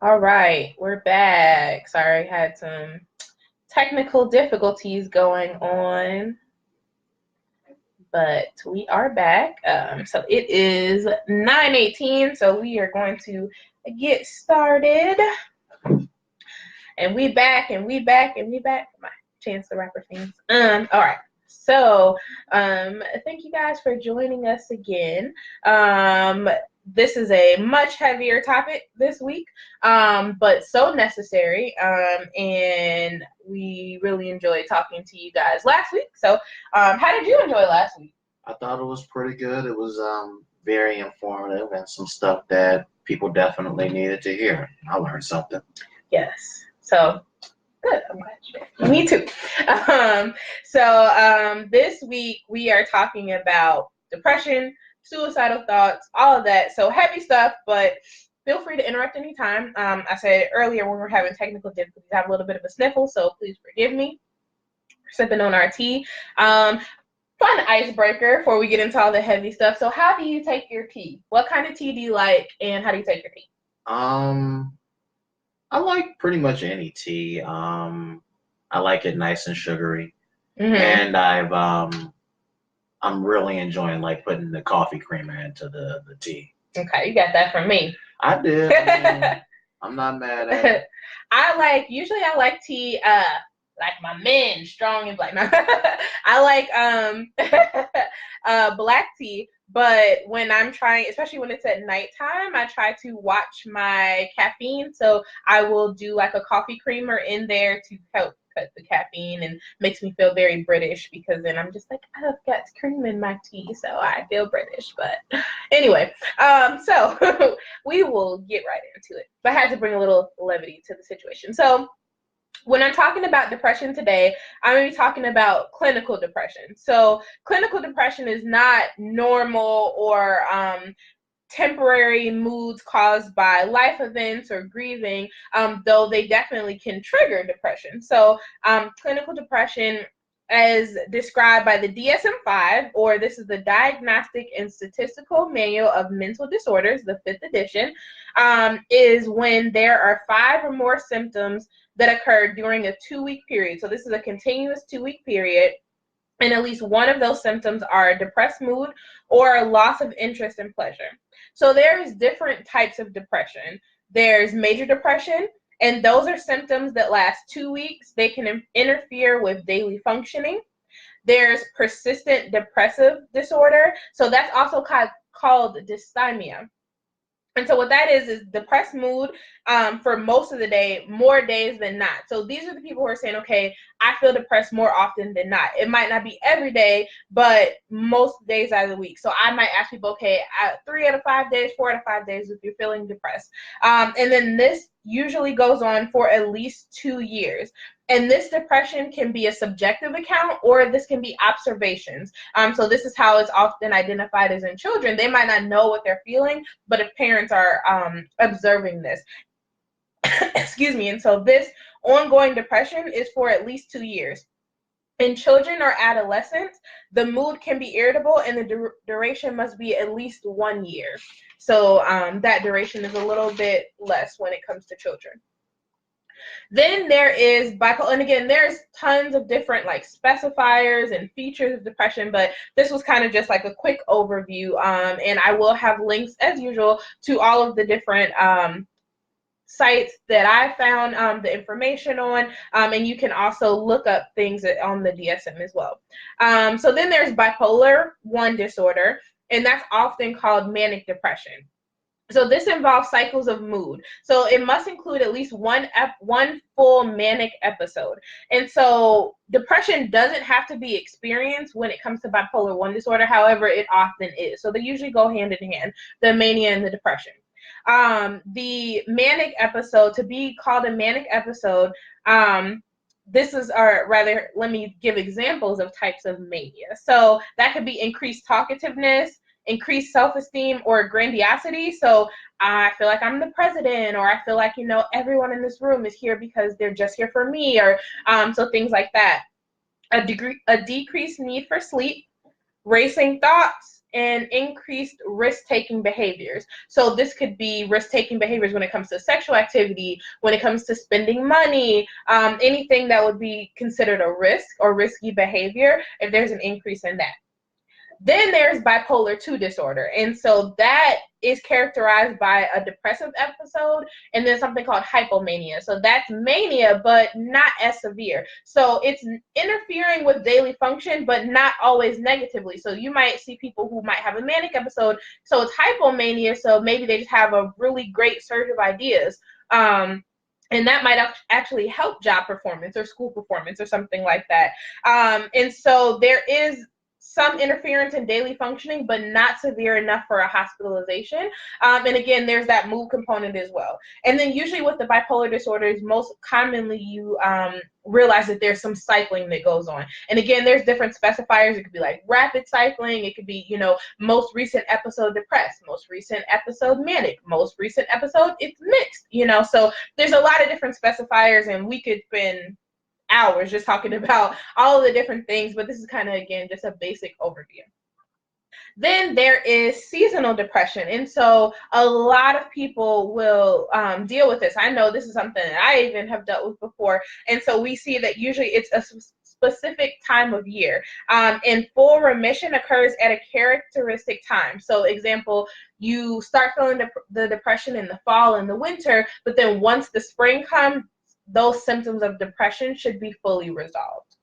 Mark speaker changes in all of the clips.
Speaker 1: All right, we're back. Sorry, had some technical difficulties going on, but we are back. So it is 9:18, so we are going to get started. And we back, and we back, and we back. My Chance the Rapper fans. All right. So, thank you guys for joining us again. This is a much heavier topic this week, but so necessary. And we really enjoyed talking to you guys last week. So, how did you enjoy last week?
Speaker 2: I thought it was pretty good. It was very informative and some stuff that people definitely needed to hear. I learned something.
Speaker 1: Yes. So, good. I'm glad you did. Me too. This week we are talking about depression, suicidal thoughts, all of that. So heavy stuff, but feel free to interrupt anytime. I said earlier when we were having technical difficulties, I have a little bit of a sniffle, so please forgive me. Sipping on our tea. Fun icebreaker before we get into all the heavy stuff. So how do you take your tea? What kind of tea do you like, and how do you take your tea?
Speaker 2: I like pretty much any tea. I like it nice and sugary,
Speaker 1: Mm-hmm.
Speaker 2: and I'm really enjoying like putting the coffee creamer into the tea.
Speaker 1: Okay, you got that from me.
Speaker 2: I did. I mean, I'm not mad at it.
Speaker 1: Usually I like tea, like my men, strong and black. I like black tea, but when I'm trying, especially when it's at nighttime, I try to watch my caffeine. So I will do like a coffee creamer in there to help cut the caffeine, and makes me feel very British, because then I'm just like, I've got cream in my tea, so I feel British. But anyway, so we will get right into it. But I had to bring a little levity to the situation. So when I'm talking about depression today, I'm going to be talking about clinical depression. So clinical depression is not normal or temporary moods caused by life events or grieving, though they definitely can trigger depression. So clinical depression, as described by the DSM-5, or this is the Diagnostic and Statistical Manual of Mental Disorders, the 5th edition, is when there are 5 or more symptoms that occur during a 2-week period. So this is a continuous 2-week period, and at least one of those symptoms are a depressed mood or a loss of interest and pleasure. So there's different types of depression. There's major depression, and those are symptoms that last 2 weeks. They can interfere with daily functioning. There's persistent depressive disorder. So that's also called dysthymia. And so what that is depressed mood for most of the day, more days than not. So these are the people who are saying, okay, I feel depressed more often than not. It might not be every day, but most days out of the week. So I might ask people, okay, 3 out of 5 days, 4 out of 5 days if you're feeling depressed. And then this usually goes on for at least 2 years. And this depression can be a subjective account, or this can be observations. So this is how it's often identified as in children. They might not know what they're feeling, but if parents are observing this, excuse me. And so this ongoing depression is for at least 2 years. In children or adolescents, the mood can be irritable, and the duration must be at least 1 year. So that duration is a little bit less when it comes to children. Then there is bipolar, and again, there's tons of different like specifiers and features of depression, but this was kind of just like a quick overview. And I will have links as usual to all of the different sites that I found the information on, and you can also look up things on the DSM as well. So then there's bipolar 1 disorder, and that's often called manic depression. So this involves cycles of mood. So it must include at least one full manic episode. And so depression doesn't have to be experienced when it comes to bipolar 1 disorder. However, it often is. So they usually go hand in hand, the mania and the depression. The manic episode, to be called a manic episode, this is, or rather, let me give examples of types of mania. So that could be increased talkativeness, increased self-esteem, or grandiosity. So I feel like I'm the president, or I feel like, everyone in this room is here because they're just here for me, or so things like that. A decreased need for sleep, racing thoughts, and increased risk-taking behaviors. So this could be risk-taking behaviors when it comes to sexual activity, when it comes to spending money, anything that would be considered a risk or risky behavior, if there's an increase in that. Then there's bipolar 2 disorder. And so that is characterized by a depressive episode and then something called hypomania. So that's mania, but not as severe. So it's interfering with daily function, but not always negatively. So you might see people who might have a manic episode. So it's hypomania. So maybe they just have a really great surge of ideas. And that might actually help job performance or school performance or something like that. And so there is some interference in daily functioning, but not severe enough for a hospitalization. And again, there's that mood component as well. And then usually with the bipolar disorders, most commonly you realize that there's some cycling that goes on. And again, there's different specifiers. It could be like rapid cycling. It could be, most recent episode depressed, most recent episode manic, most recent episode it's mixed, so there's a lot of different specifiers, and we could spend hours just talking about all of the different things, but this is kind of, again, just a basic overview. Then there is seasonal depression. And so a lot of people will deal with this. I know this is something that I even have dealt with before. And so we see that usually it's a specific time of year. And full remission occurs at a characteristic time. So example, you start feeling the depression in the fall and the winter, but then once the spring comes, those symptoms of depression should be fully resolved.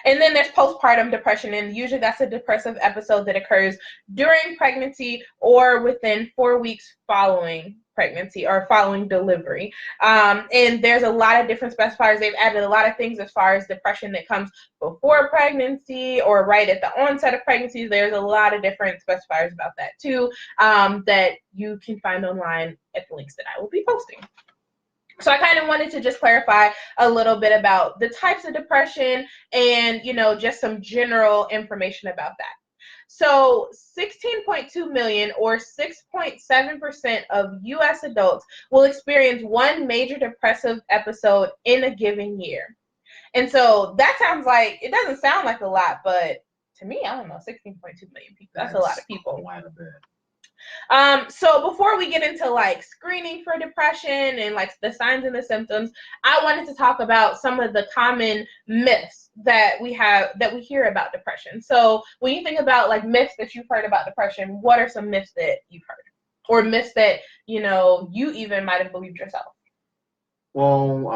Speaker 1: And then there's postpartum depression, and usually that's a depressive episode that occurs during pregnancy or within 4 weeks following pregnancy or following delivery. And there's a lot of different specifiers. They've added a lot of things as far as depression that comes before pregnancy or right at the onset of pregnancy. There's a lot of different specifiers about that too, that you can find online at the links that I will be posting. So I kind of wanted to just clarify a little bit about the types of depression and, just some general information about that. So 16.2 million or 6.7% of U.S. adults will experience one major depressive episode in a given year. And so that it doesn't sound like a lot, but to me, I don't know, 16.2 million people. That's a lot of people.
Speaker 2: Quite a bit.
Speaker 1: So before we get into screening for depression and the signs and the symptoms, I wanted to talk about some of the common myths that we hear about depression. So when you think about myths that you've heard about depression, what are some myths that you've heard, or myths that you even might have believed yourself?
Speaker 2: Well,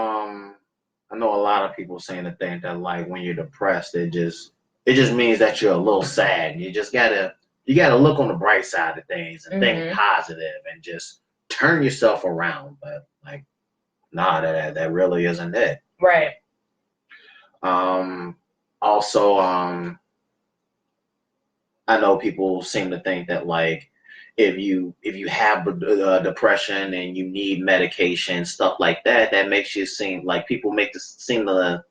Speaker 2: I know a lot of people saying the thing that when you're depressed, it just means that you're a little sad. And you gotta look on the bright side of things and think positive and just turn yourself around. But nah, that really isn't it.
Speaker 1: Right.
Speaker 2: Also, I know people seem to think that if you have depression and you need medication, stuff like that, that makes you seem people seem to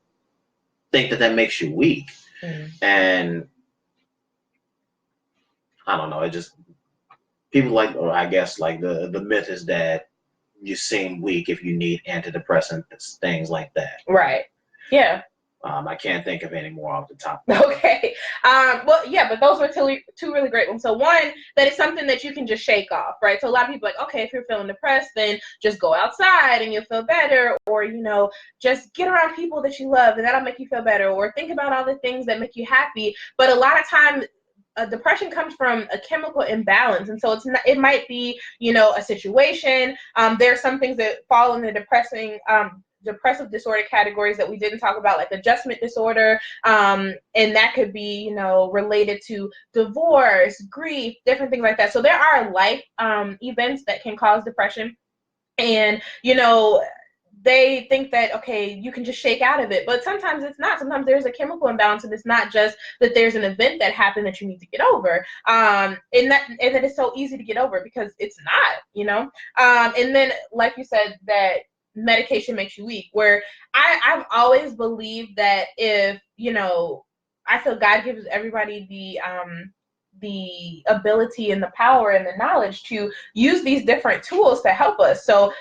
Speaker 2: think that makes you weak. And I don't know. It just people or I guess the myth is that you seem weak if you need antidepressants, things like that.
Speaker 1: Right. Yeah.
Speaker 2: I can't think of any more off the top.
Speaker 1: Okay. Well, yeah, but those were two really great ones. So one, that is something that you can just shake off, right? So a lot of people okay, if you're feeling depressed, then just go outside and you'll feel better, or just get around people that you love and that'll make you feel better, or think about all the things that make you happy. But a lot of times, depression comes from a chemical imbalance, and so it might be a situation. There are some things that fall in the depressive disorder categories that we didn't talk about, like adjustment disorder, and that could be related to divorce, grief, different things like that. So there are life events that can cause depression, and they think that, okay, you can just shake out of it, but sometimes it's not. Sometimes there's a chemical imbalance, and it's not just that there's an event that happened that you need to get over, and that it's so easy to get over because it's not, and then like you said, that medication makes you weak, where I've always believed that if I feel God gives everybody the ability and the power and the knowledge to use these different tools to help us. So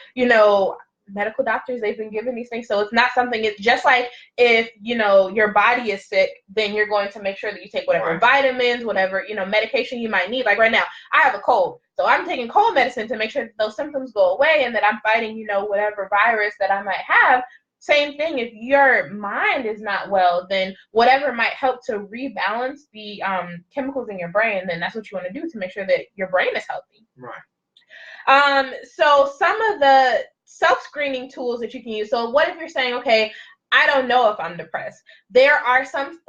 Speaker 1: medical doctors, they've been given these things. So it's not something, it's just like if, you know, your body is sick, then you're going to make sure that you take whatever vitamins, whatever, you know, medication you might need. Like right now, I have a cold. So I'm taking cold medicine to make sure that those symptoms go away and that I'm fighting, you know, whatever virus that I might have. Same thing, if your mind is not well, then whatever might help to rebalance the chemicals in your brain, then that's what you want to do to make sure that your brain is healthy.
Speaker 2: Right.
Speaker 1: So some of the self-screening tools that you can use. So what if you're saying, okay, I don't know if I'm depressed. There are some,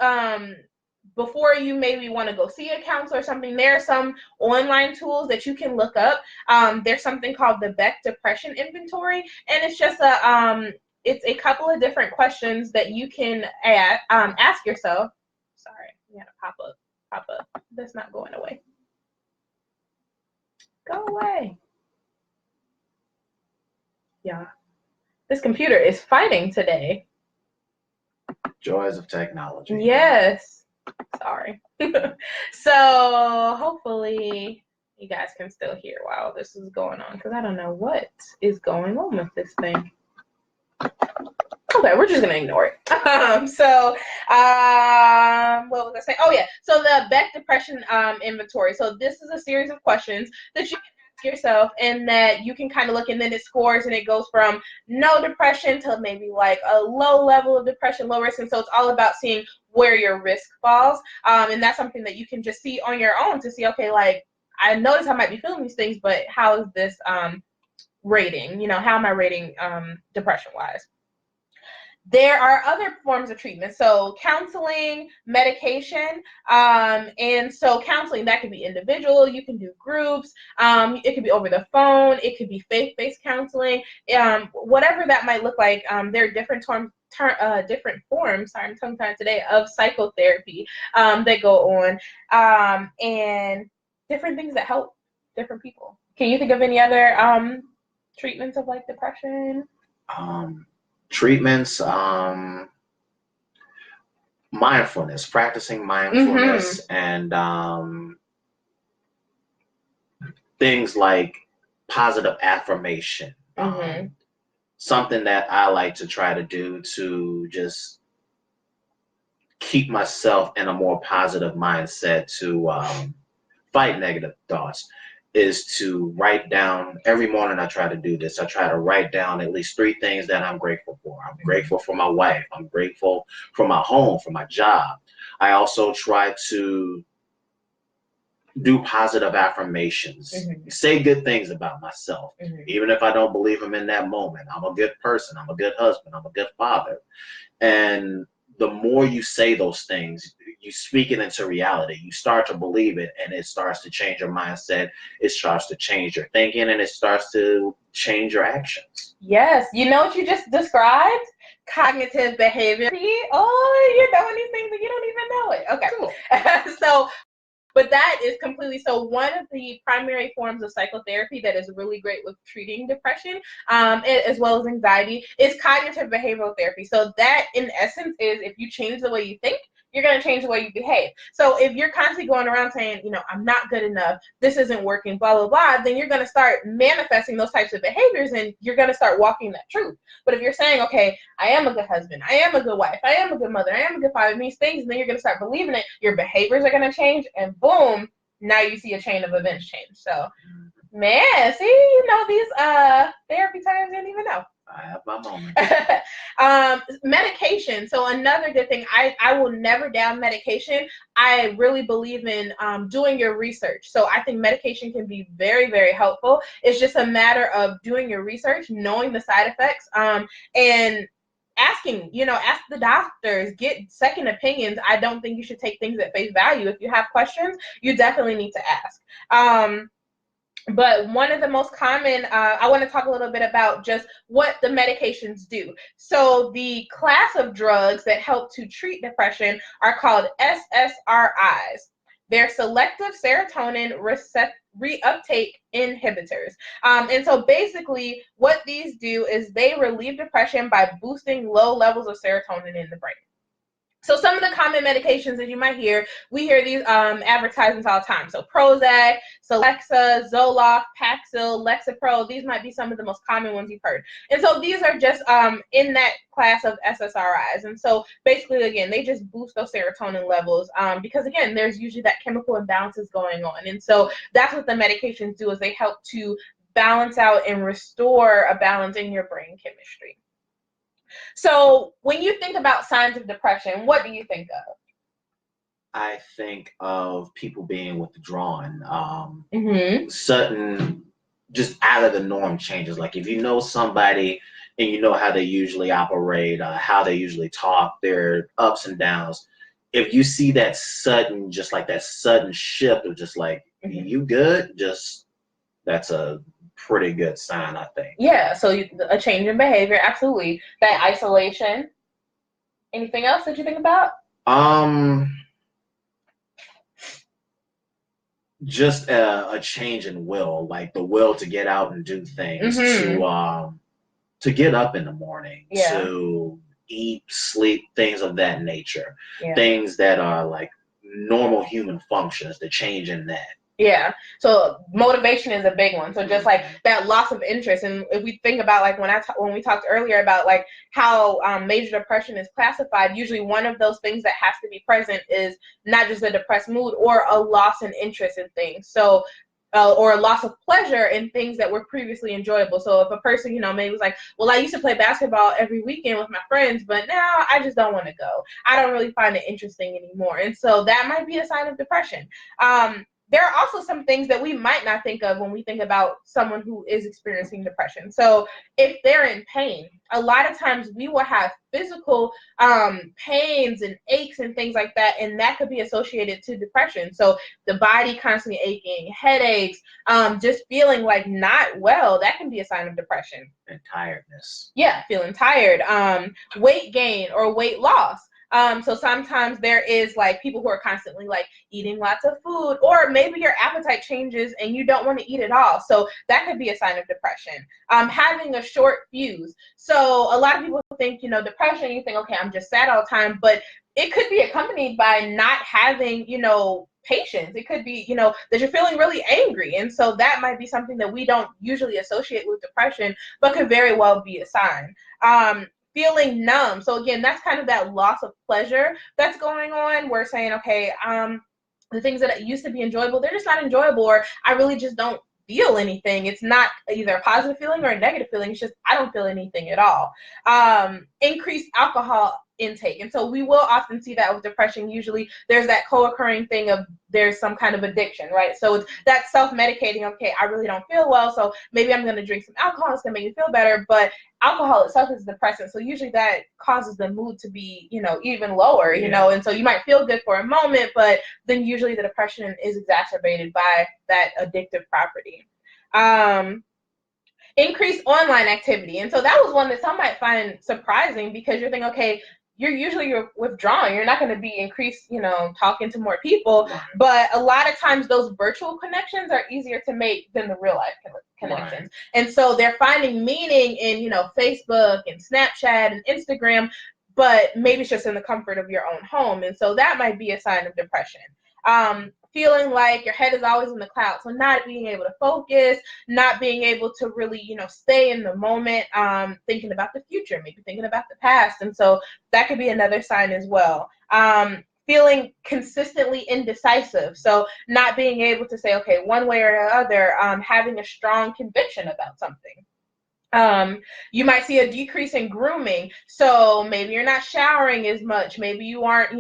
Speaker 1: before you maybe want to go see a counselor or something, there are some online tools that you can look up. There's something called the Beck Depression Inventory, and it's just it's a couple of different questions that you can ask yourself. Sorry, we had a pop up. That's not going away. Go away. Yeah. This computer is fighting today.
Speaker 2: Joys of technology.
Speaker 1: Yes. Sorry. So hopefully you guys can still hear while this is going on, because I don't know what is going on with this thing. Okay, we're just gonna ignore it. What was I saying? Oh yeah, so the Beck Depression Inventory. So this is a series of questions that you can ask yourself, and that you can kind of look, and then it scores, and it goes from no depression to maybe like a low level of depression, low risk, and so it's all about seeing where your risk falls, and that's something that you can just see on your own to see, okay, like I notice I might be feeling these things, but how is this rating? You know, how am I rating depression wise? There are other forms of treatment, so counseling, medication, and so counseling, that could be individual, you can do groups, it could be over the phone, it could be faith-based counseling, whatever that might look like. There are different different forms, sorry, I'm tongue-tied today, of psychotherapy that go on, and different things that help different people. Can you think of any other treatments of like depression?
Speaker 2: Treatments, mindfulness, practicing mindfulness, and things like positive affirmation. Something that I like to try to do to just keep myself in a more positive mindset to fight negative thoughts is to write down. Every morning I try to do this. I try to write down at least 3 things that I'm grateful for. I'm grateful for my wife. I'm grateful for my home, for my job. I also try to do positive affirmations, say good things about myself, even if I don't believe them in that moment. I'm a good person. I'm a good husband. I'm a good father. And the more you say those things, you speak it into reality. You start to believe it, and it starts to change your mindset. It starts to change your thinking, and it starts to change your actions.
Speaker 1: Yes. You know what you just described? Cognitive behavior. Oh, you're doing these things and you don't even know it. Okay. Cool. But that is completely, so one of the primary forms of psychotherapy that is really great with treating depression, as well as anxiety, is cognitive behavioral therapy. So that, in essence, is if you change the way you think, you're going to change the way you behave. So if you're constantly going around saying, you know, I'm not good enough, this isn't working, blah, blah, blah, then you're going to start manifesting those types of behaviors, and you're going to start walking that truth. But if you're saying, okay, I am a good husband, I am a good wife, I am a good mother, I am a good father, these things, and then you're going to start believing it, your behaviors are going to change, and boom, now you see a chain of events change. So, man, see, you know, these therapy terms, you didn't even know.
Speaker 2: I have my moment.
Speaker 1: Medication. So another good thing, I will never down medication. I really believe in doing your research. So I think medication can be very, very helpful. It's just a matter of doing your research, knowing the side effects, and asking, you know, ask the doctors, get second opinions. I don't think you should take things at face value. If you have questions, you definitely need to ask. But one of the most common, I want to talk a little bit about just what the medications do. So the class of drugs that help to treat depression are called SSRIs. They're selective serotonin reuptake inhibitors. And so basically what these do is they relieve depression by boosting low levels of serotonin in the brain. So some of the common medications that you might hear, we hear these advertisements all the time. So Prozac, Celexa, Zoloft, Paxil, Lexapro, these might be some of the most common ones you've heard. And so these are just in that class of SSRIs. And so basically, again, they just boost those serotonin levels because, again, there's usually that chemical imbalances going on. And so that's what the medications do, is they help to balance out and restore a balance in your brain chemistry. So when you think about signs of depression, what do you think of?
Speaker 2: I think of people being withdrawn,
Speaker 1: Mm-hmm.
Speaker 2: sudden, just out of the norm changes. Like if you know somebody and you know how they usually operate, how they usually talk, their ups and downs. If you see that sudden, just like that sudden shift of just like, you good, just that's a pretty good sign, I think.
Speaker 1: Yeah, so a change in behavior, absolutely. That isolation. Anything else that you think about?
Speaker 2: Just a change in will, like the will to get out and do things, to get up in the morning, to eat, sleep, things of that nature, things that are like normal human functions, the change in that.
Speaker 1: Yeah. So motivation is a big one. So just like that loss of interest. And if we think about like when we talked earlier about like how major depression is classified, usually one of those things that has to be present is not just a depressed mood or a loss in interest in things. So or a loss of pleasure in things that were previously enjoyable. So if a person, maybe was like, well, I used to play basketball every weekend with my friends, but now I just don't want to go. I don't really find it interesting anymore. And so that might be a sign of depression. There are also some things that we might not think of when we think about someone who is experiencing depression. So if they're in pain, a lot of times we will have physical pains and aches and things like that, and that could be associated to depression. So the body constantly aching, headaches, just feeling like not well, that can be a sign of depression.
Speaker 2: And tiredness.
Speaker 1: Yeah, feeling tired. Weight gain or weight loss. So sometimes there is like people who are constantly like eating lots of food, or maybe your appetite changes and you don't want to eat at all. So that could be a sign of depression. Having a short fuse. So a lot of people think, depression, you think, okay, I'm just sad all the time, but it could be accompanied by not having, patience. It could be, that you're feeling really angry. And so that might be something that we don't usually associate with depression, but could very well be a sign. Feeling numb. So again, that's kind of that loss of pleasure that's going on. We're saying, okay, the things that used to be enjoyable, they're just not enjoyable, or I really just don't feel anything. It's not either a positive feeling or a negative feeling. It's just I don't feel anything at all. Increased alcohol intake. And so we will often see that with depression. Usually there's that co-occurring thing of there's some kind of addiction, right? So it's that self-medicating. Okay, I really don't feel well, so maybe I'm going to drink some alcohol. It's going to make me feel better. But alcohol itself is a depressant, so usually that causes the mood to be, even lower, and so you might feel good for a moment, but then usually the depression is exacerbated by that addictive property. Increased online activity. And so that was one that some might find surprising, because you're thinking, okay, you're withdrawing. You're not going to be increased, talking to more people. But a lot of times those virtual connections are easier to make than the real life connections. Right. And so they're finding meaning in, Facebook and Snapchat and Instagram, but maybe it's just in the comfort of your own home. And so that might be a sign of depression. Feeling like your head is always in the clouds. So not being able to focus, not being able to really, stay in the moment, thinking about the future, maybe thinking about the past. And so that could be another sign as well. Feeling consistently indecisive. So not being able to say, okay, one way or another, having a strong conviction about something. You might see a decrease in grooming. So maybe you're not showering as much. Maybe you aren't,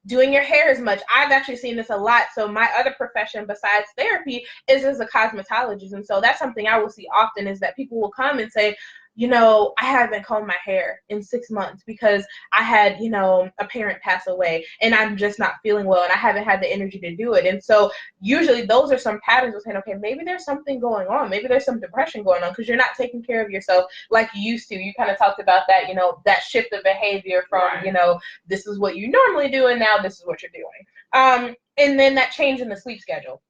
Speaker 1: doing your hair as much. I've actually seen this a lot. So my other profession besides therapy is as a cosmetologist. And so that's something I will see often, is that people will come and say, I haven't combed my hair in 6 months because I had, a parent pass away and I'm just not feeling well and I haven't had the energy to do it. And so usually those are some patterns of saying, okay, maybe there's something going on. Maybe there's some depression going on because you're not taking care of yourself like you used to. You kind of talked about that, that shift of behavior from, right. This is what you normally do and now this is what you're doing. And then that change in the sleep schedule.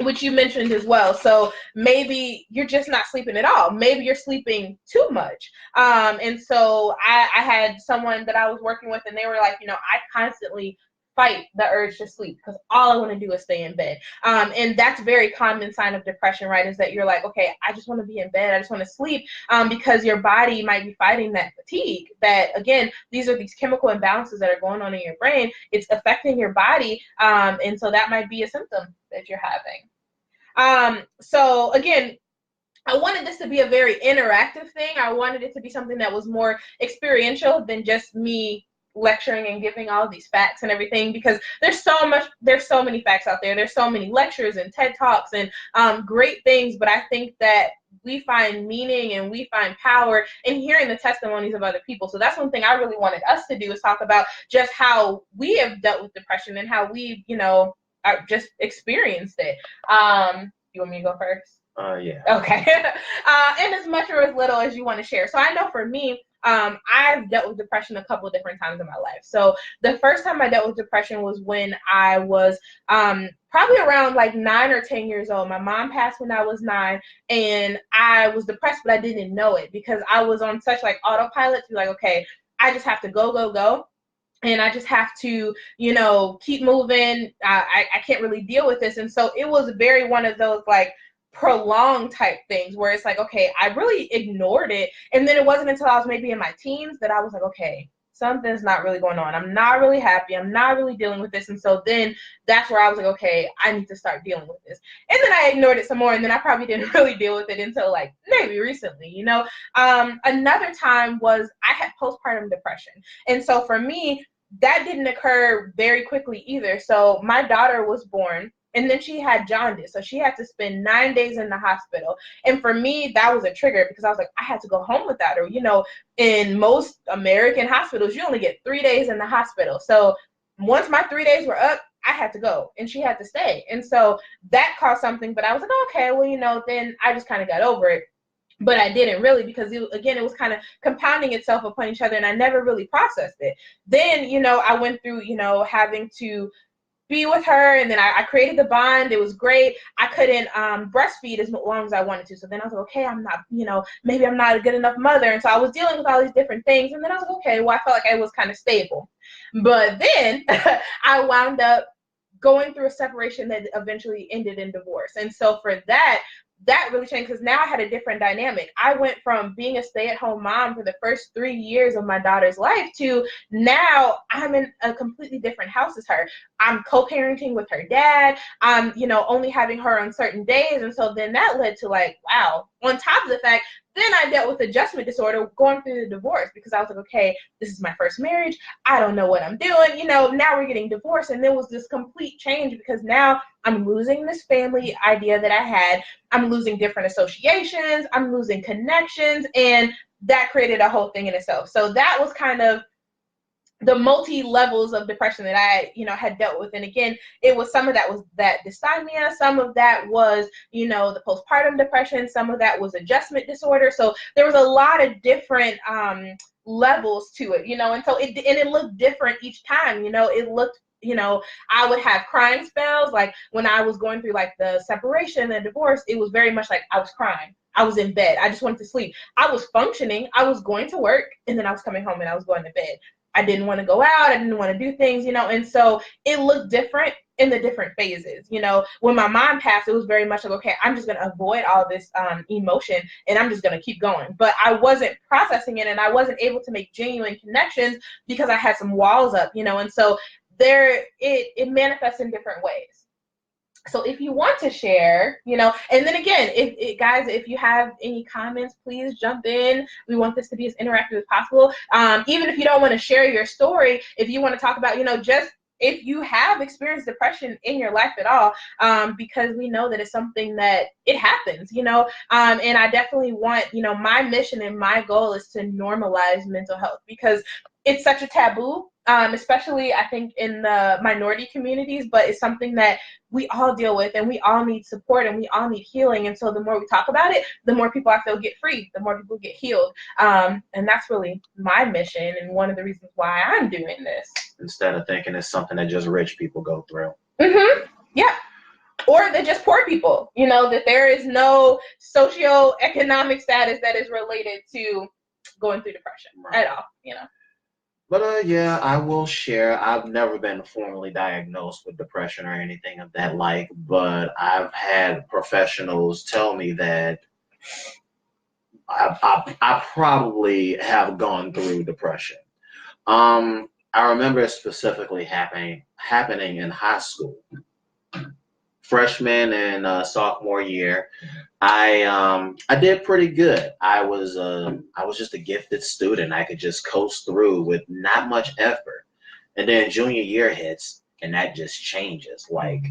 Speaker 1: which you mentioned as well. So maybe you're just not sleeping at all. Maybe you're sleeping too much. And so I had someone that I was working with, and they were like, I constantly fight the urge to sleep because all I want to do is stay in bed. And that's a very common sign of depression, right? Is that you're like, okay, I just want to be in bed. I just want to sleep, because your body might be fighting that fatigue. That, again, these are these chemical imbalances that are going on in your brain. It's affecting your body. And so that might be a symptom that you're having. So again, I wanted this to be a very interactive thing. I wanted it to be something that was more experiential than just me lecturing and giving all these facts and everything, because there's so many facts out there. There's so many lectures and TED Talks and great things, but I think that we find meaning and we find power in hearing the testimonies of other people. So that's one thing I really wanted us to do, is talk about just how we have dealt with depression and how we, just experienced it. You want me to go first?
Speaker 2: Yeah.
Speaker 1: Okay. And as much or as little as you want to share. So I know for me, I've dealt with depression a couple of different times in my life. So the first time I dealt with depression was when I was probably around like 9 or 10 years old. My mom passed when I was 9, and I was depressed, but I didn't know it because I was on such like autopilot to like, okay, I just have to go. And I just have to, keep moving. I can't really deal with this. And so it was very one of those like prolonged type things where it's like, okay, I really ignored it. And then it wasn't until I was maybe in my teens that I was like, okay, something's not really going on. I'm not really happy. I'm not really dealing with this. And so then that's where I was like, okay, I need to start dealing with this. And then I ignored it some more. And then I probably didn't really deal with it until like maybe recently, Another time was I had postpartum depression. And so for me, that didn't occur very quickly either. So my daughter was born, and then she had jaundice. So she had to spend 9 days in the hospital. And for me, that was a trigger because I was like, I had to go home without her. In most American hospitals, you only get 3 days in the hospital. So once my 3 days were up, I had to go and she had to stay. And so that caused something, but I was like, okay, well, then I just kind of got over it. But I didn't really, because it was kind of compounding itself upon each other, and I never really processed it. Then, I went through, having to be with her, and then I created the bond. It was great. I couldn't breastfeed as long as I wanted to. So then I was like, okay, I'm not, maybe I'm not a good enough mother. And so I was dealing with all these different things. And then I was like, okay, well, I felt like I was kind of stable. But then I wound up going through a separation that eventually ended in divorce. And so for that really changed, because now I had a different dynamic. I went from being a stay-at-home mom for the first 3 years of my daughter's life to now I'm in a completely different house as her. I'm co-parenting with her dad. I'm, only having her on certain days. And so then that led to like, wow, on top of the fact, then I dealt with adjustment disorder going through the divorce, because I was like, okay, this is my first marriage. I don't know what I'm doing. Now we're getting divorced. And there was this complete change because now I'm losing this family idea that I had. I'm losing different associations. I'm losing connections. And that created a whole thing in itself. So that was kind of the multi-levels of depression that I, had dealt with. And again, it was some of that was that dysthymia, some of that was, the postpartum depression, some of that was adjustment disorder. So there was a lot of different levels to it, and so it looked different each time. It looked, I would have crying spells. Like when I was going through like the separation and divorce, it was very much like I was crying. I was in bed. I just wanted to sleep. I was functioning. I was going to work, and then I was coming home and I was going to bed. I didn't want to go out. I didn't want to do things, and so it looked different in the different phases. When my mom passed, it was very much like, okay, I'm just going to avoid all this emotion and I'm just going to keep going. But I wasn't processing it, and I wasn't able to make genuine connections because I had some walls up, and so it manifests in different ways. So if you want to share, and then again, if you have any comments, please jump in. We want this to be as interactive as possible. Even if you don't want to share your story, if you want to talk about, just if you have experienced depression in your life at all, because we know that it's something that it happens, and I definitely want, my mission and my goal is to normalize mental health, because it's such a taboo, especially I think in the minority communities, but it's something that we all deal with, and we all need support, and we all need healing. And so the more we talk about it, the more people I feel get free, the more people get healed. And that's really my mission, and one of the reasons why I'm doing this.
Speaker 2: Instead of thinking it's something that just rich people go through.
Speaker 1: Mm-hmm. Yeah. or they're just poor people, you know, that there is no socioeconomic status that is related to going through depression at all, you know.
Speaker 2: But yeah, I will share. I've never been formally diagnosed with depression or anything of that like, but I've had professionals tell me that I probably have gone through depression. I remember it specifically happening in high school, freshman and sophomore year. I did pretty good. I was just a gifted student. I could just coast through with not much effort. And then junior year hits, and that just changes. Like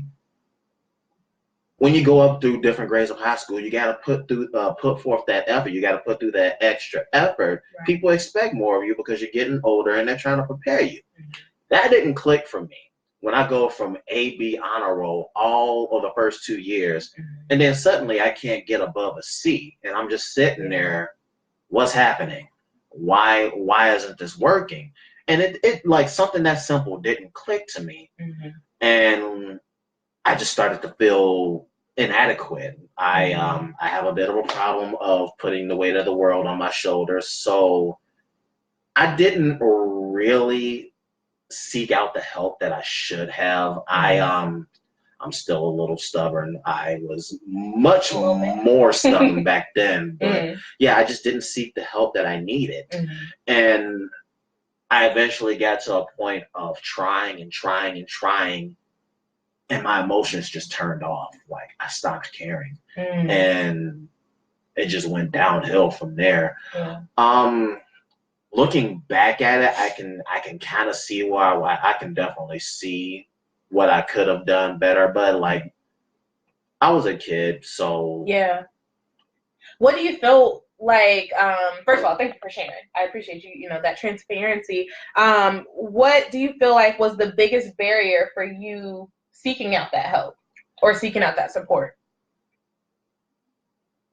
Speaker 2: when you go up through different grades of high school, you got to put forth that effort. You got to put through that extra effort. Right. People expect more of you because you're getting older, and they're trying to prepare you. Mm-hmm. That didn't click for me. When I go from A, B honor roll all of the first 2 years, and then suddenly I can't get above a C, and I'm just sitting there, what's happening? Why isn't this working? And it like something that simple didn't click to me. Mm-hmm. And I just started to feel inadequate. I have a bit of a problem of putting the weight of the world on my shoulders. So I didn't really seek out the help that I should have. I'm still a little stubborn. I was much more stubborn back then, but yeah, I just didn't seek the help that I needed. And I eventually got to a point of trying, and my emotions just turned off. Like I stopped caring, and it just went downhill from there. Looking back at it, I can kind of see why I can definitely see what I could have done better. But like, I was a kid, so
Speaker 1: yeah. What do you feel like? First of all, thank you for sharing. I appreciate you. You know, that transparency. What do you feel like was the biggest barrier for you seeking out that help or seeking out that support?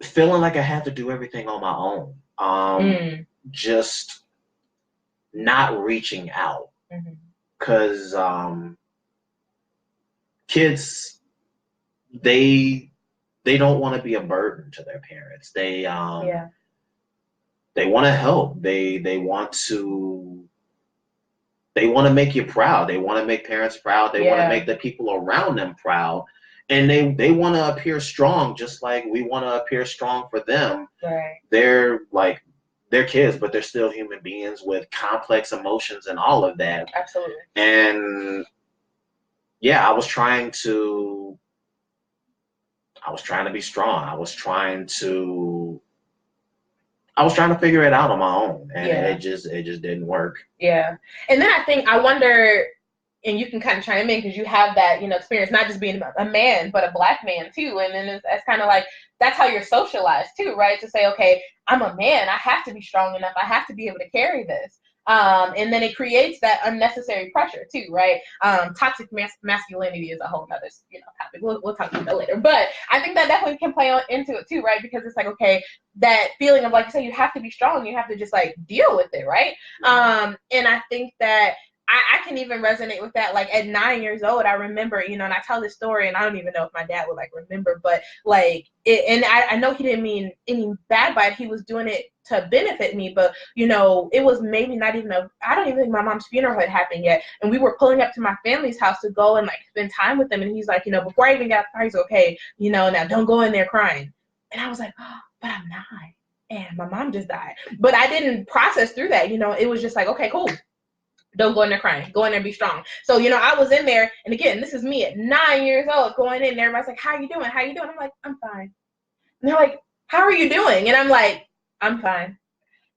Speaker 2: Feeling like I had to do everything on my own. Just not reaching out, because kids, they don't want to be a burden to their parents. They want to help. They want to make you proud. They want to make parents proud. They want to make the people around them proud, and they want to appear strong, just like we want to appear strong for them.
Speaker 1: Right.
Speaker 2: They're kids, but they're still human beings with complex emotions and all of that.
Speaker 1: Absolutely.
Speaker 2: And yeah, I was trying to be strong. I was trying to figure it out on my own, and it just didn't work.
Speaker 1: Yeah. And then I wonder, and you can kind of chime in because you have that, you know, experience, not just being a man, but a Black man too. And then it's kind of like, that's how you're socialized too, right? To say, okay, I'm a man, I have to be strong enough, I have to be able to carry this. And then it creates that unnecessary pressure too, right? Toxic masculinity is a whole nother, you know, topic. We'll talk about that later. But I think that definitely can play into it too, right? Because it's like, okay, that feeling of, like you say, you have to be strong, you have to just like deal with it, right? And I think that I can even resonate with that. Like at 9 years old, I remember, you know, and I tell this story, and I don't even know if my dad would like remember, but like it, and I know he didn't mean any bad by it. He was doing it to benefit me, but you know, it was maybe not even I don't even think my mom's funeral had happened yet, and we were pulling up to my family's house to go and like spend time with them, and he's like, you know, before I even got the he's okay, you know, now don't go in there crying. And I was like, oh, but I'm not, and my mom just died. But I didn't process through that, you know. It was just like, okay, cool. Don't go in there crying. Go in there, be strong. So, you know, I was in there, and again, this is me at 9 years old going in there. Everybody's like, how you doing? How you doing? I'm like, I'm fine. And they're like, how are you doing? And I'm like, I'm fine.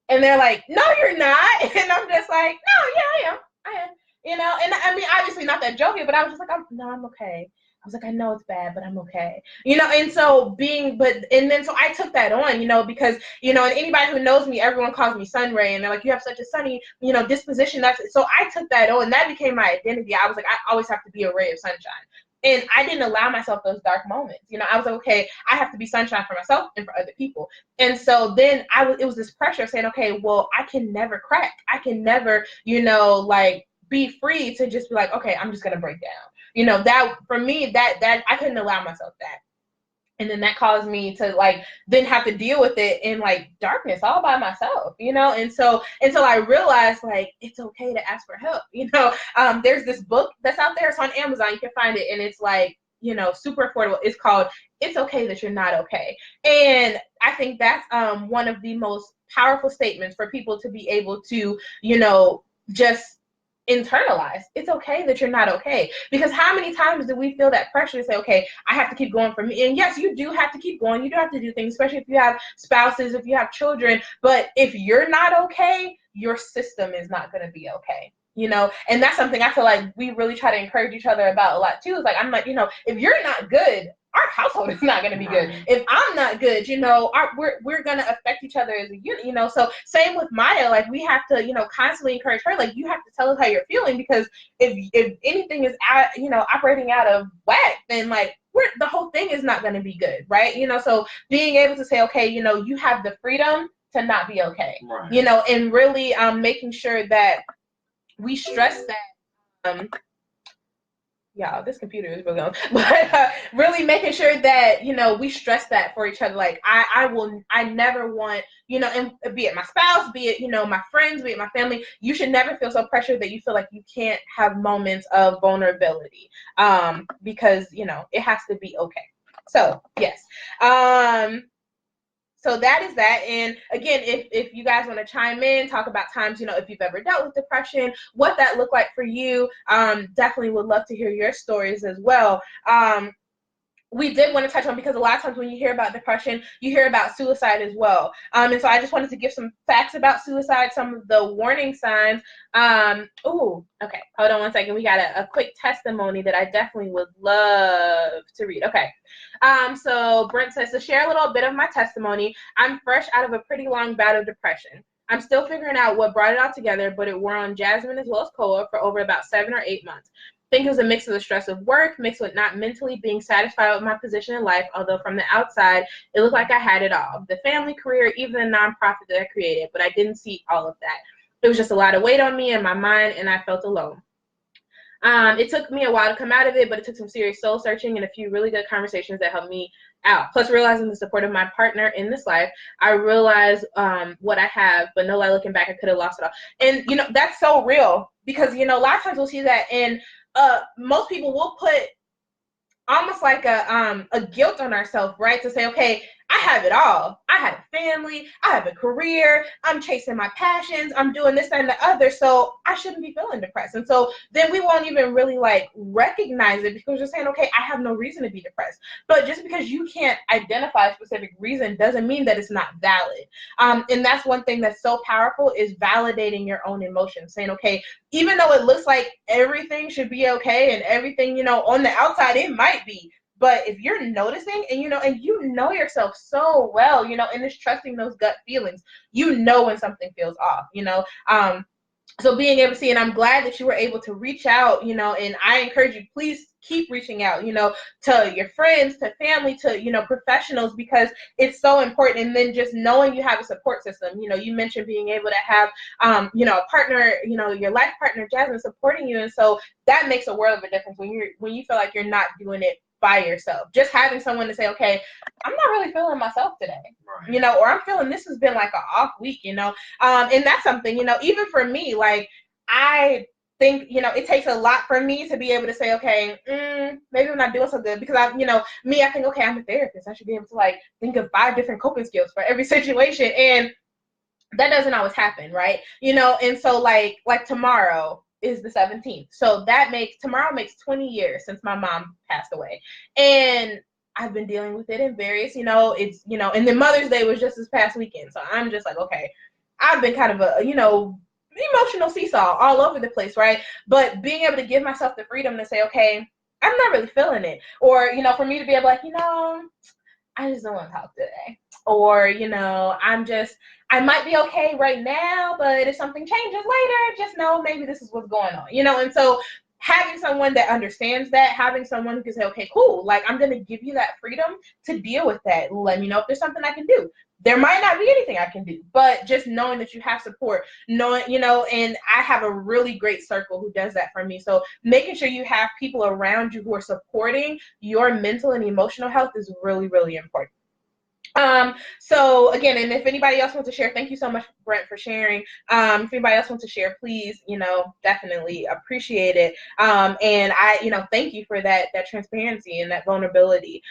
Speaker 1: And they're like, no, you're not. And I'm just like, no, yeah, I am. You know, and I mean, obviously not that joking, but I was just like, I'm okay. I was like, I know it's bad, but I'm okay. You know, and so so I took that on, you know, because, you know, and anybody who knows me, everyone calls me Sunrae, and they're like, you have such a sunny, you know, disposition. So I took that on, and that became my identity. I was like, I always have to be a ray of sunshine. And I didn't allow myself those dark moments. You know, I was like, okay, I have to be sunshine for myself and for other people. And so then it was this pressure saying, okay, well, I can never crack. I can never, you know, like be free to just be like, okay, I'm just going to break down. you know, that for me, that I couldn't allow myself that. And then that caused me to like then have to deal with it in like darkness all by myself, you know. And so until I realized like it's okay to ask for help, you know. There's this book that's out there, it's on Amazon, you can find it, and it's like, you know, super affordable. It's called It's Okay That You're Not Okay. And I think that's one of the most powerful statements for people to be able to, you know, just internalize. It's okay that you're not okay. Because how many times do we feel that pressure to say, okay, I have to keep going for me? And yes, you do have to keep going. You do have to do things, especially if you have spouses, if you have children. But if you're not okay, your system is not going to be okay. You know, and that's something I feel like we really try to encourage each other about a lot too. Is like, I'm like, you know, if you're not good, our household is not going to be good. If I'm not good, you know, we're going to affect each other as a unit, you know. So same with Maya, like we have to, you know, constantly encourage her. Like you have to tell us how you're feeling, because if anything is you know, operating out of whack, then like the whole thing is not going to be good, right? You know, so being able to say, okay, you know, you have the freedom to not be okay, you know, and really making sure that we stress that yeah, this computer is really on. But really making sure that, you know, we stress that for each other. Like I never want, you know, and be it my spouse, be it, you know, my friends, be it my family, you should never feel so pressured that you feel like you can't have moments of vulnerability. Because, you know, it has to be okay. So yes. So that is that. And again, if you guys want to chime in, talk about times, you know, if you've ever dealt with depression, what that looked like for you, definitely would love to hear your stories as well. We did want to touch on, because a lot of times when you hear about depression, you hear about suicide as well. And so I just wanted to give some facts about suicide, some of the warning signs. Oh, okay. Hold on one second. We got a quick testimony that I definitely would love to read. Okay. So Brent says, to share a little bit of my testimony, I'm fresh out of a pretty long bout of depression. I'm still figuring out what brought it all together, but it wore on Jasmine as well as Koa for over about 7 or 8 months. I think it was a mix of the stress of work mixed with not mentally being satisfied with my position in life, although from the outside, it looked like I had it all. The family, career, even the nonprofit that I created, but I didn't see all of that. It was just a lot of weight on me and my mind, and I felt alone. It took me a while to come out of it, but it took some serious soul searching and a few really good conversations that helped me out. Plus, realizing the support of my partner in this life, I realized what I have, but no lie, looking back, I could have lost it all. And, you know, that's so real, because, you know, a lot of times we'll see that, and most people will put almost like a guilt on ourselves, right? To say, okay, I have it all. I have a family. I have a career. I'm chasing my passions. I'm doing this and the other. So I shouldn't be feeling depressed. And so then we won't even really like recognize it, because you're saying, okay, I have no reason to be depressed. But just because you can't identify a specific reason doesn't mean that it's not valid. And that's one thing that's so powerful, is validating your own emotions, saying, okay, even though it looks like everything should be okay and everything, you know, on the outside, it might be. But if you're noticing, and you know yourself so well, you know, and just trusting those gut feelings, you know when something feels off, you know. So being able to see, and I'm glad that you were able to reach out, you know, and I encourage you, please keep reaching out, you know, to your friends, to family, to, you know, professionals, because it's so important. And then just knowing you have a support system, you know, you mentioned being able to have, you know, a partner, you know, your life partner, Jasmine, supporting you. And so that makes a world of a difference when you feel like you're not doing it by yourself. Just having someone to say, okay, I'm not really feeling myself today, you know, or I'm feeling this has been like an off week, you know. And that's something, you know, even for me, like I think, you know, it takes a lot for me to be able to say, okay, maybe I'm not doing so good, because I'm, you know, I think, okay, I'm a therapist. I should be able to like think of 5 different coping skills for every situation. And that doesn't always happen, right? You know, and so like tomorrow is the 17th. So tomorrow makes 20 years since my mom passed away. And I've been dealing with it in various, you know, it's, you know, and then Mother's Day was just this past weekend. So I'm just like, okay, I've been kind of a, you know, emotional seesaw all over the place, right? But being able to give myself the freedom to say, okay, I'm not really feeling it. Or, you know, for me to be able like, you know, I just don't want to talk today. Or, you know, I might be okay right now, but if something changes later, just know maybe this is what's going on, you know? And so having someone that understands that, having someone who can say, okay, cool, like I'm going to give you that freedom to deal with that. Let me know if there's something I can do. There might not be anything I can do, but just knowing that you have support, knowing, and I have a really great circle who does that for me. So making sure you have people around you who are supporting your mental and emotional health is really, really important. So again, and if anybody else wants to share, thank you so much, Brent, for sharing. If anybody else wants to share, please, definitely appreciate it. And I, thank you for that transparency and that vulnerability.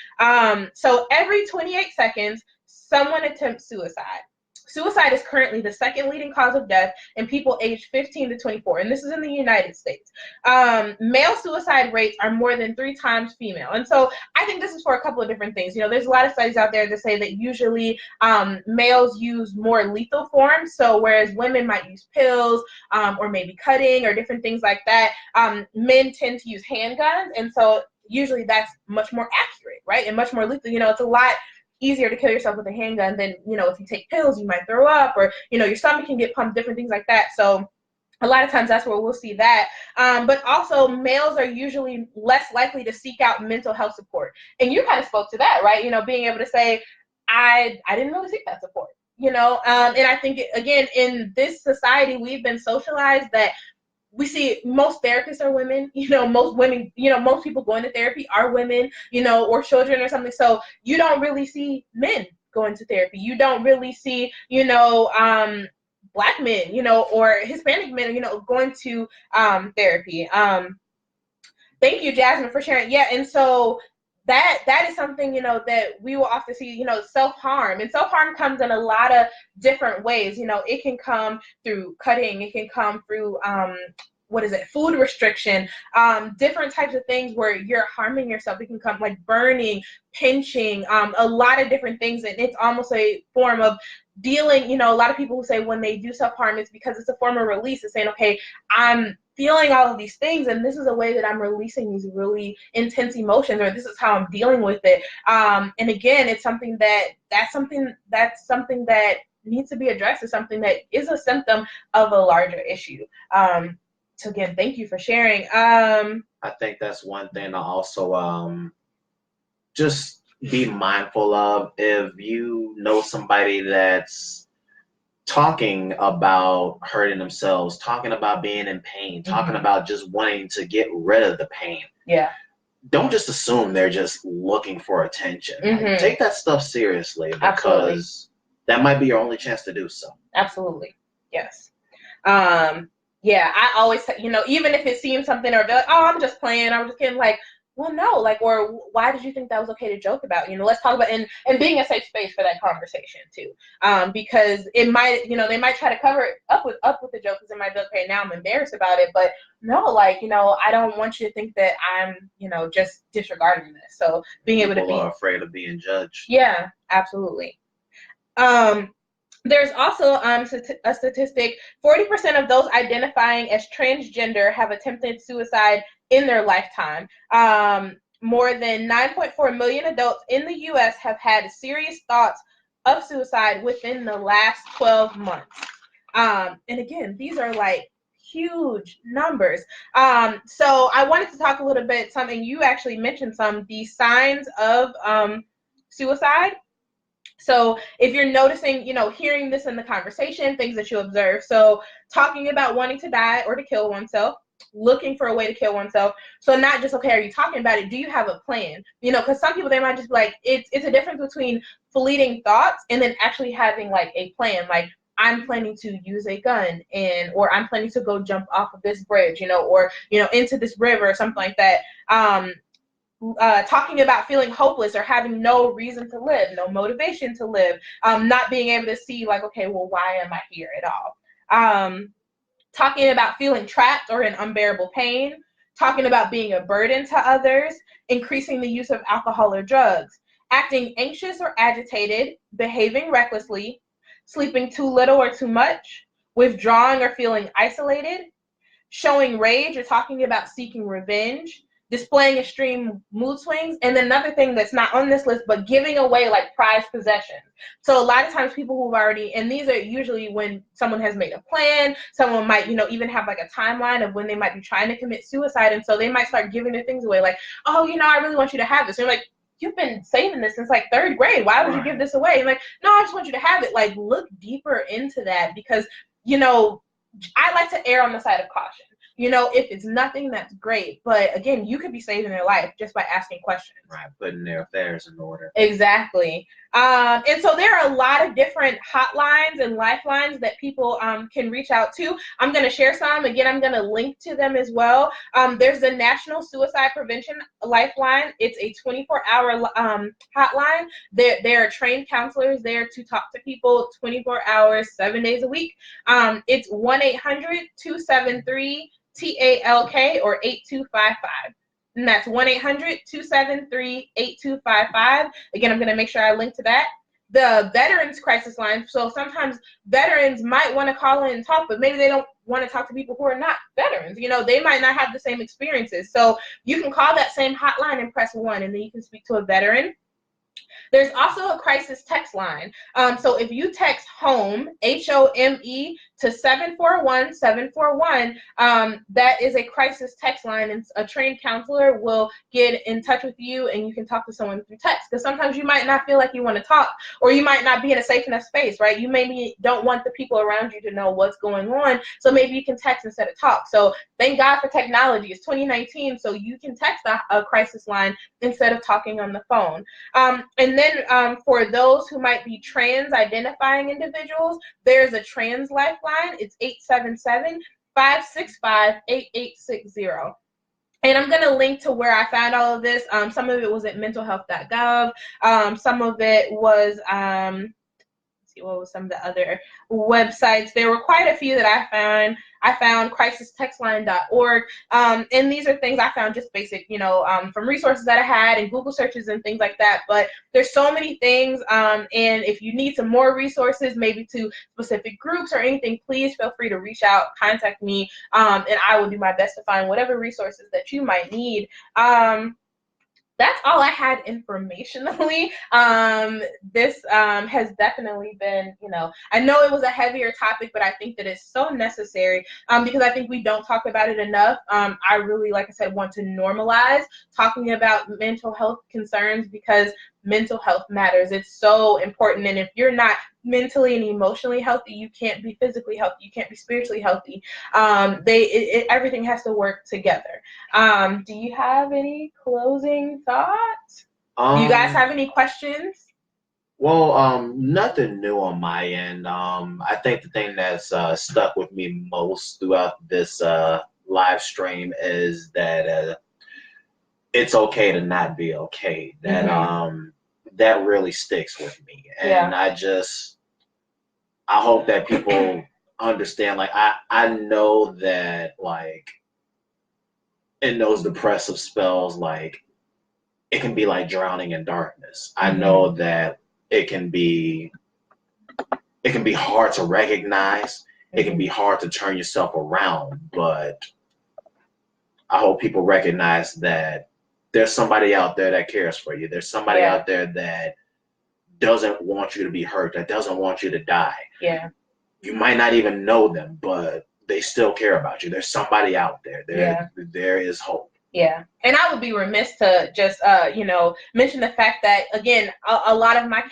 Speaker 1: So every 28 seconds, someone attempts suicide. Suicide is currently the second leading cause of death in people aged 15 to 24, and this is in the United States. Male suicide rates are more than 3 times female. And so I think this is for a couple of different things. There's a lot of studies out there that say that usually males use more lethal forms. So whereas women might use pills or maybe cutting or different things like that, men tend to use handguns. And so usually that's much more accurate, right? And much more lethal. It's a lot easier to kill yourself with a handgun than, if you take pills, you might throw up, or, your stomach can get pumped, different things like that. So a lot of times that's where we'll see that. But also males are usually less likely to seek out mental health support. And you kind of spoke to that, right? Being able to say, I didn't really seek that support, and I think, again, in this society, we've been socialized that we see most therapists are women, most women, most people going to therapy are women, or children or something. So you don't really see men going to therapy. You don't really see, Black men, or Hispanic men, going to therapy. Thank you, Jasmine, for sharing. Yeah, and so that is something, that we will often see, self-harm. And self-harm comes in a lot of different ways. It can come through cutting. It can come through, food restriction, different types of things where you're harming yourself. It can come like burning, pinching, a lot of different things. And it's almost a form of dealing, a lot of people who say when they do self-harm, it's because it's a form of release. It's saying, okay, I'm feeling all of these things, and this is a way that I'm releasing these really intense emotions, or this is how I'm dealing with it. And again, it's something that's something that needs to be addressed. It's something that is a symptom of a larger issue. So again, thank you for sharing.
Speaker 2: I think that's one thing to also just be mindful of. If you know somebody that's talking about hurting themselves, talking about being in pain, talking about just wanting to get rid of the pain.
Speaker 1: Yeah.
Speaker 2: Don't just assume they're just looking for attention. Like, take that stuff seriously, because
Speaker 1: Absolutely.
Speaker 2: that might be your only chance to do so.
Speaker 1: Absolutely. Yes. Yeah, I always, even if it seems something, or they're like, oh, I'm just playing, I'm just kidding, like, well, no, like, or why did you think that was okay to joke about? Let's talk about, and being a safe space for that conversation too. Because it might, they might try to cover it up with the joke, because it might be, okay, now I'm embarrassed about it, but no, like, I don't want you to think that I'm, just disregarding this. So being able to be.
Speaker 2: People are afraid of being judged.
Speaker 1: Yeah, absolutely. There's also a statistic, 40% of those identifying as transgender have attempted suicide in their lifetime. More than 9.4 million adults in the U.S. have had serious thoughts of suicide within the last 12 months. And again, these are like huge numbers. So I wanted to talk a little bit, something you actually mentioned, the signs of suicide. So if you're noticing, hearing this in the conversation, things that you observe. So talking about wanting to die or to kill oneself, looking for a way to kill oneself. So not just, okay, are you talking about it? Do you have a plan? Because some people, they might just be like, it's a difference between fleeting thoughts and then actually having like a plan. Like, I'm planning to use a gun, or I'm planning to go jump off of this bridge, or, into this river or something like that. Talking about feeling hopeless or having no reason to live, no motivation to live, not being able to see like, okay, well, why am I here at all? Talking about feeling trapped or in unbearable pain, talking about being a burden to others, increasing the use of alcohol or drugs, acting anxious or agitated, behaving recklessly, sleeping too little or too much, withdrawing or feeling isolated, showing rage or talking about seeking revenge, displaying extreme mood swings, and then another thing that's not on this list, but giving away like prized possessions. So a lot of times people who've already, and these are usually when someone has made a plan, someone might, even have like a timeline of when they might be trying to commit suicide, and so they might start giving their things away, like, oh, I really want you to have this. And you're like, you've been saving this since like third grade. Why would you give this away? And like, no, I just want you to have it. Like, look deeper into that, because, I like to err on the side of caution. If it's nothing, that's great. But again, you could be saving their life just by asking questions.
Speaker 2: Right, putting their affairs in order.
Speaker 1: Exactly. And so there are a lot of different hotlines and lifelines that people can reach out to. I'm going to share some. Again, I'm going to link to them as well. There's the National Suicide Prevention Lifeline. It's a 24-hour hotline. There are trained counselors there to talk to people 24 hours, 7 days a week. It's 1-800-273-TALK or 8255. And that's 1-800-273-8255. Again, I'm going to make sure I link to that. The Veterans Crisis Line. So sometimes veterans might want to call in and talk, but maybe they don't want to talk to people who are not veterans. They might not have the same experiences. So you can call that same hotline and press 1, and then you can speak to a veteran. There's also a crisis text line. So if you text HOME, HOME, to 741-741, that is a crisis text line, and a trained counselor will get in touch with you, and you can talk to someone through text, because sometimes you might not feel like you want to talk, or you might not be in a safe enough space, right? You maybe don't want the people around you to know what's going on, so maybe you can text instead of talk. So thank God for technology. It's 2019, so you can text a crisis line instead of talking on the phone. And then for those who might be trans identifying individuals, there's a trans lifeline. It's 877-565-8860. And I'm going to link to where I found all of this. Some of it was at mentalhealth.gov. Some of it was, let's see, what was some of the other websites? There were quite a few that I found. I found crisistextline.org. And these are things I found just basic, from resources that I had and Google searches and things like that. But there's so many things. And if you need some more resources, maybe to specific groups or anything, please feel free to reach out, contact me, and I will do my best to find whatever resources that you might need. That's all I had informationally. This has definitely been, I know it was a heavier topic, but I think that it's so necessary because I think we don't talk about it enough. I really, like I said, want to normalize talking about mental health concerns, because mental health matters. It's so important. And if you're not mentally and emotionally healthy, you can't be physically healthy. You can't be spiritually healthy. Everything has to work together. Do you have any closing thoughts? Do you guys have any questions?
Speaker 2: Well, nothing new on my end. I think the thing that's stuck with me most throughout this live stream is that it's okay to not be okay. That that really sticks with me, and I hope that people understand. Like I know that, like, in those depressive spells, like, it can be like drowning in darkness. I know that it can be hard to recognize. It can be hard to turn yourself around, but I hope people recognize that there's somebody out there that cares for you. There's somebody out there that doesn't want you to be hurt, that doesn't want you to die. Yeah. You might not even know them, but they still care about you. There's somebody out there. There is hope. Yeah. And I would be remiss to just, mention the fact that, again, a lot of my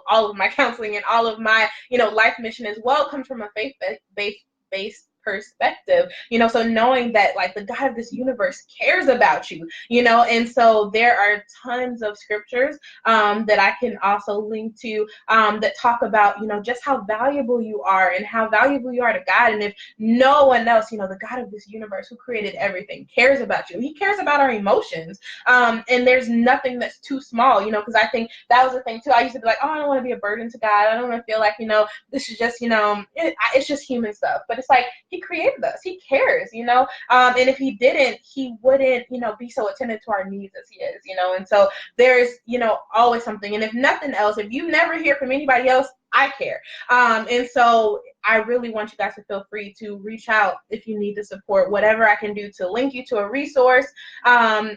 Speaker 2: all of my counseling and all of my, life mission as well comes from a faith-based perspective, so knowing that, like, the God of this universe cares about you, and so there are tons of scriptures that I can also link to that talk about, just how valuable you are and how valuable you are to God. And if no one else, the God of this universe who created everything cares about you. He cares about our emotions. And there's nothing that's too small, because I think that was the thing too. I used to be like, oh, I don't want to be a burden to God. I don't want to feel like, this is just, it's just human stuff. But it's like, He created us. He cares, and if He didn't, He wouldn't, be so attentive to our needs as He is, and so there's, always something. And if nothing else, if you never hear from anybody else, I care. And so
Speaker 1: I really want you guys to feel free to reach out if you need the support, whatever I can do to link you to a resource,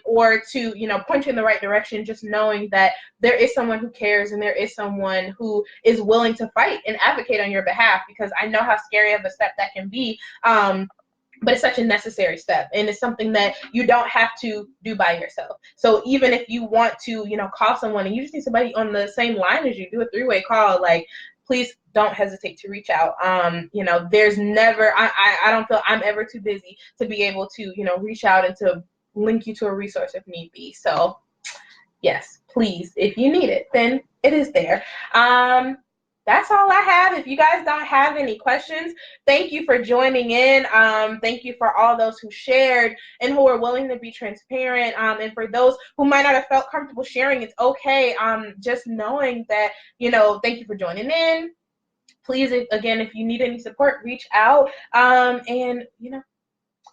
Speaker 1: or to, point you in the right direction, just knowing that there is someone who cares and there is someone who is willing to fight and advocate on your behalf, because I know how scary of a step that can be. But it's such a necessary step, and it's something that you don't have to do by yourself. So even if you want to, call someone and you just need somebody on the same line as you, do a 3-way call. Like, please don't hesitate to reach out. There's never, I don't feel I'm ever too busy to be able to, reach out and to link you to a resource if need be. So yes, please, if you need it, then it is there. That's all I have. If you guys don't have any questions, thank you for joining in. Thank you for all those who shared and who are willing to be transparent. And for those who might not have felt comfortable sharing, it's okay. Just knowing that, thank you for joining in. Please, if you need any support, reach out. And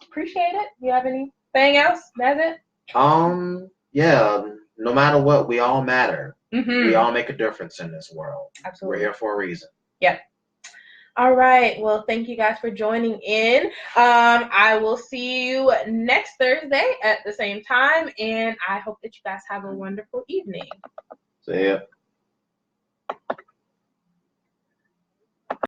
Speaker 1: appreciate it. You have anything else? That's it?
Speaker 2: Yeah, no matter what, we all matter.
Speaker 1: Mm-hmm.
Speaker 2: We all make a difference in this world.
Speaker 1: Absolutely.
Speaker 2: We're here for a reason.
Speaker 1: Yep. All right. Well, thank you guys for joining in. I will see you next Thursday at the same time, and I hope that you guys have a wonderful evening.
Speaker 2: See ya.